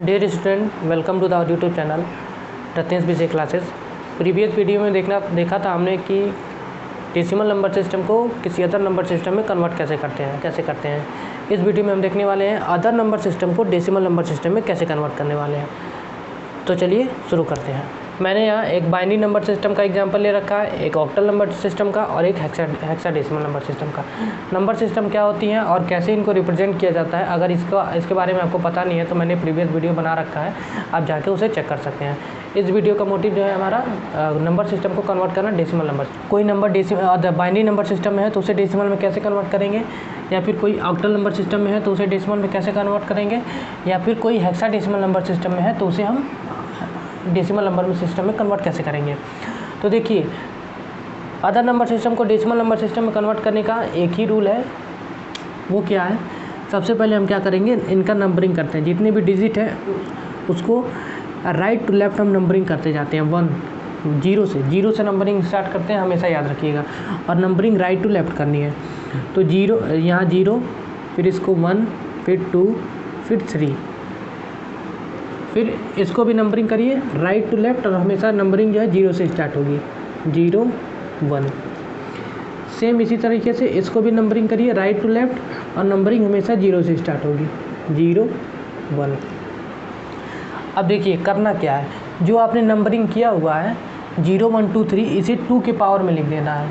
Dear student, welcome to the YouTube channel Ratnesh Vijay classes. Previous video में देखा था हमने कि डेसिमल नंबर सिस्टम को किसी अदर नंबर सिस्टम में कन्वर्ट कैसे करते हैं। इस वीडियो में हम देखने वाले हैं अदर नंबर सिस्टम को डेसिमल नंबर सिस्टम में कैसे कन्वर्ट करने वाले हैं। तो चलिए शुरू करते हैं। मैंने यहाँ एक बाइनरी नंबर सिस्टम का एग्जांपल ले रखा है, एक ऑक्टल नंबर सिस्टम का और एक हेक्साडेसिमल नंबर सिस्टम का। नंबर सिस्टम क्या होती हैं और कैसे इनको रिप्रेजेंट किया जाता है, अगर इसके बारे में आपको पता नहीं है तो मैंने प्रीवियस वीडियो बना रखा है, आप जाके उसे चेक कर सकते हैं। इस वीडियो का मोटिव जो है हमारा नंबर सिस्टम को कन्वर्ट करना डेसिमल नंबर। कोई नंबर बाइनरी नंबर सिस्टम में है तो उसे डेसिमल में कैसे कन्वर्ट करेंगे, या फिर कोई ऑक्टल नंबर सिस्टम में है तो उसे डेसिमल में कैसे कन्वर्ट करेंगे, या फिर कोई हेक्साडेसिमल नंबर सिस्टम में है तो उसे हम डेसिमल नंबर में सिस्टम में कन्वर्ट कैसे करेंगे। तो देखिए, अदर नंबर सिस्टम को डेसिमल नंबर सिस्टम में कन्वर्ट करने का एक ही रूल है। वो क्या है, सबसे पहले हम क्या करेंगे, इनका नंबरिंग करते हैं। जितने भी डिजिट है उसको राइट टू लेफ्ट हम नंबरिंग करते जाते हैं। जीरो से नंबरिंग स्टार्ट करते हैं, हमेशा याद रखिएगा। और नंबरिंग राइट टू लेफ्ट करनी है। तो यहाँ जीरो, फिर इसको 1, फिर 2, फिर 3, फिर इसको भी नंबरिंग करिए राइट टू लेफ्ट, और हमेशा नंबरिंग जो है 0 से स्टार्ट होगी। 0 1। सेम इसी तरीके से इसको भी नंबरिंग करिए राइट टू लेफ्ट, और नंबरिंग हमेशा 0 से स्टार्ट होगी। 0 1। अब देखिए करना क्या है, जो आपने नंबरिंग किया हुआ है 0 1 2 3, इसे 2 के पावर में लिख देना है।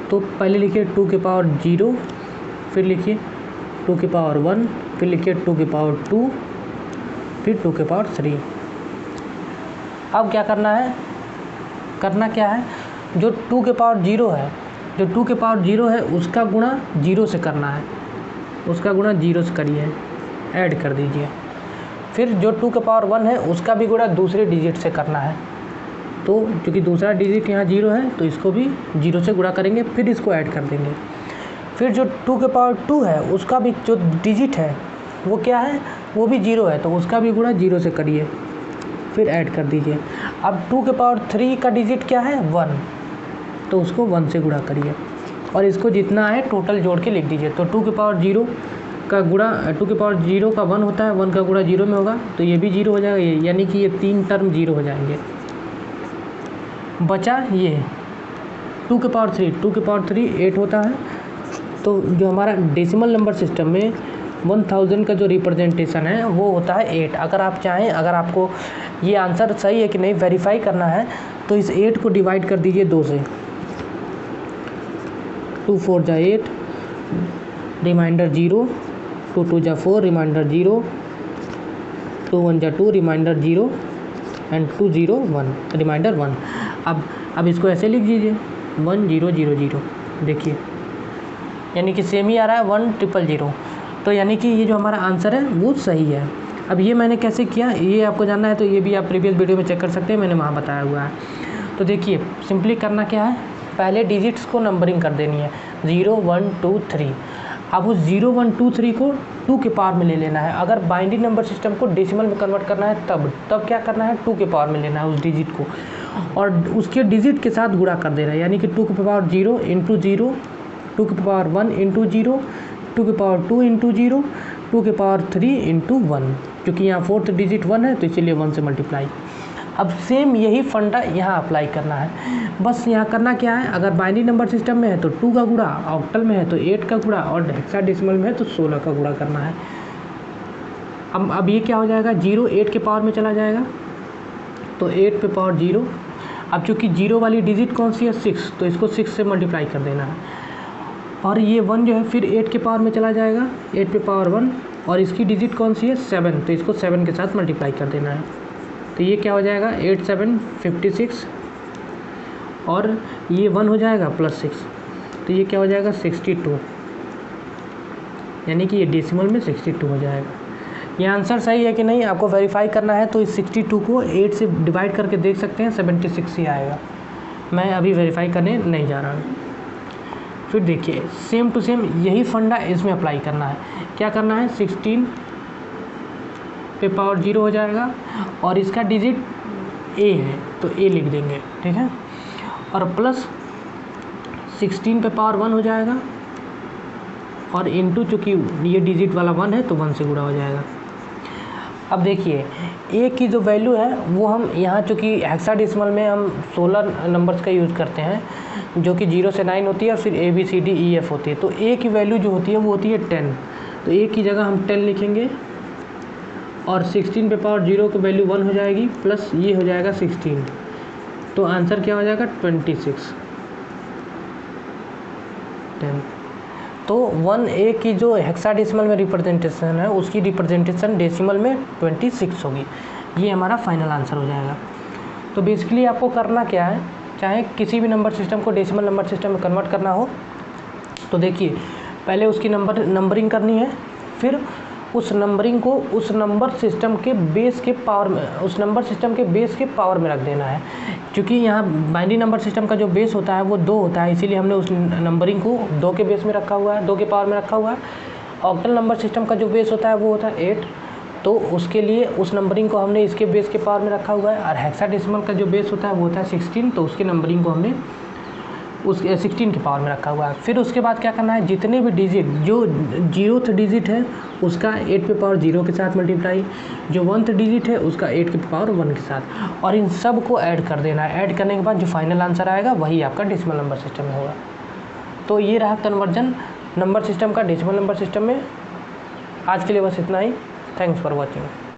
तो पहले लिखिए 2 के पावर 0, फिर लिखिए 2 के पावर 1, फिर लिखिए 2 के पावर 2, फिर 2 के पावर 3। अब क्या करना क्या है, जो 2 के पावर 0 है, उसका गुणा 0 से करना है। उसका गुणा 0 से करिए, ऐड कर दीजिए। फिर जो 2 के पावर 1 है उसका भी गुणा दूसरे डिजिट से करना है। तो क्योंकि दूसरा डिजिट यहाँ 0 है तो इसको भी 0 से गुणा करेंगे, फिर इसको ऐड कर देंगे। फिर जो 2 के पावर 2 है उसका भी जो डिजिट है वो क्या है, वो भी 0 है, तो उसका भी गुणा 0 से करिए, फिर ऐड कर दीजिए। अब 2 के पावर 3 का डिजिट क्या है, 1, तो उसको 1 से गुणा करिए, और इसको जितना है टोटल जोड़ के लिख दीजिए। तो 2 के पावर 0 का गुणा 2 के पावर 0 का 1 होता है, 1 का गुणा 0 में होगा, तो ये भी 0 हो जाएगा, यानी कि ये 3 टर्म 0 हो जाएंगे। बचा ये 2 के पावर 3 8 होता है। तो जो हमारा डेसिमल नंबर सिस्टम में 1000 का जो रिप्रेजेंटेशन है वो होता है 8। अगर आप चाहें, अगर आपको ये आंसर सही है कि नहीं वेरीफाई करना है, तो इस 8 को डिवाइड कर दीजिए 2 से। 2 4 जा 8, रिमाइंडर 0, 2 2 जा 4, रिमाइंडर 0, 2 1 जा 2, रिमाइंडर 0, एंड 2 0 1, रिमाइंडर 1। अब इसको ऐसे लिख दीजिए 1 0 0 0। देखिए, यानी कि सेम ही आ रहा है 1 0 0 0। तो यानी कि ये जो हमारा आंसर है वो सही है। अब ये मैंने कैसे किया, ये आपको जानना है तो ये भी आप प्रीवियस वीडियो में चेक कर सकते हैं, मैंने वहाँ बताया हुआ है। तो देखिए, सिंपली करना क्या है, पहले डिजिट्स को नंबरिंग कर देनी है 0 1 2 3। अब उस 0 1 2 3 को 2 के पावर में ले लेना है। अगर बाइनरी नंबर सिस्टम को डेसिमल में कन्वर्ट करना है तब क्या करना है, 2 के पावर में लेना है उस डिजिट को, और उसके डिजिट के साथ गुणा कर देना है। यानी कि 2 के पावर 0 इंटू 0, 2 के पावर 1 इंटू 0, 2 के पावर 2 इंटू 0, 2 के पावर 3 इंटू 1। क्योंकि यहाँ 4th डिजिट 1 है तो इसीलिए 1 से मल्टीप्लाई। अब सेम यही फंडा यहाँ अप्लाई करना है। बस यहाँ करना क्या है, अगर बाइनरी नंबर सिस्टम में है तो 2 का गुणा, ऑक्टल में है तो 8 का गुणा, और हेक्साडेसिमल में है तो 16 का गुणा करना है। अब ये क्या हो जाएगा, 0 8 के पावर में चला जाएगा, तो 8 पे पावर 0। अब चूँकि 0 वाली डिजिट कौन सी है, 6, तो इसको 6 से मल्टीप्लाई कर देना है। और ये 1 जो है फिर 8 के पावर में चला जाएगा, 8 पे पावर 1, और इसकी डिजिट कौन सी है, 7, तो इसको 7 के साथ मल्टीप्लाई कर देना है। तो ये क्या हो जाएगा, 8 7 56, और ये 1 हो जाएगा प्लस 6, तो ये क्या हो जाएगा 62, यानी कि ये डेसिमल में 62 हो जाएगा। ये आंसर सही है कि नहीं आपको वेरीफाई करना है तो इस 62 को 8 से डिवाइड करके देख सकते हैं, 76 ही आएगा। मैं अभी वेरीफाई करने नहीं जा रहा हूँ। फिर देखिए, सेम टू सेम यही फंडा इसमें अप्लाई करना है। क्या करना है, 16 पे पावर 0 हो जाएगा, और इसका डिजिट a है तो a लिख देंगे, ठीक है, और प्लस 16 पे पावर 1 हो जाएगा, और इंटू चूँकि ये डिजिट वाला 1 है तो 1 से गुणा हो जाएगा। अब देखिए ए की जो वैल्यू है वो हम यहाँ चूँकि हेक्साडेसिमल में हम 16 नंबर्स का यूज़ करते हैं जो कि 0 से 9 होती है और फिर ABCDEF होती है। तो ए की वैल्यू जो होती है वो होती है 10। तो ए की जगह हम 10 लिखेंगे और 16 पे पावर 0 की वैल्यू 1 हो जाएगी प्लस ये हो जाएगा 16। तो आंसर क्या हो जाएगा 26 10। तो 1A की जो हेक्साडेसिमल में रिप्रेजेंटेशन है उसकी रिप्रेजेंटेशन डेसिमल में 26 होगी। ये हमारा फाइनल आंसर हो जाएगा। तो बेसिकली आपको करना क्या है, चाहे किसी भी नंबर सिस्टम को डेसिमल नंबर सिस्टम में कन्वर्ट करना हो तो देखिए पहले उसकी नंबरिंग करनी है, फिर उस नंबरिंग को उस नंबर सिस्टम के बेस के पावर में रख देना है। क्योंकि यहाँ बाइनरी नंबर सिस्टम का जो बेस होता है वो 2 होता है, इसीलिए हमने उस नंबरिंग को 2 के बेस में रखा हुआ है, 2 के पावर में रखा हुआ है। ऑक्टल नंबर सिस्टम का जो बेस होता है वो होता है 8, तो उसके लिए उस नंबरिंग को हमने इसके बेस के पावर में रखा हुआ है। और हेक्साडेसिमल का जो बेस होता है वो होता है 16, तो उसकी नंबरिंग को हमने उस 16 के पावर में रखा हुआ है। फिर उसके बाद क्या करना है, जितने भी डिजिट जो 0th डिजिट है उसका 8 पे पावर 0 के साथ मल्टीप्लाई, जो 1th डिजिट है उसका 8 के पावर 1 के साथ, और इन सब को ऐड कर देना है। ऐड करने के बाद जो फाइनल आंसर आएगा वही आपका डेसिमल नंबर सिस्टम में होगा। तो ये रहा कन्वर्जन नंबर सिस्टम का डेसिमल नंबर सिस्टम में। आज के लिए बस इतना ही। Thanks for watching.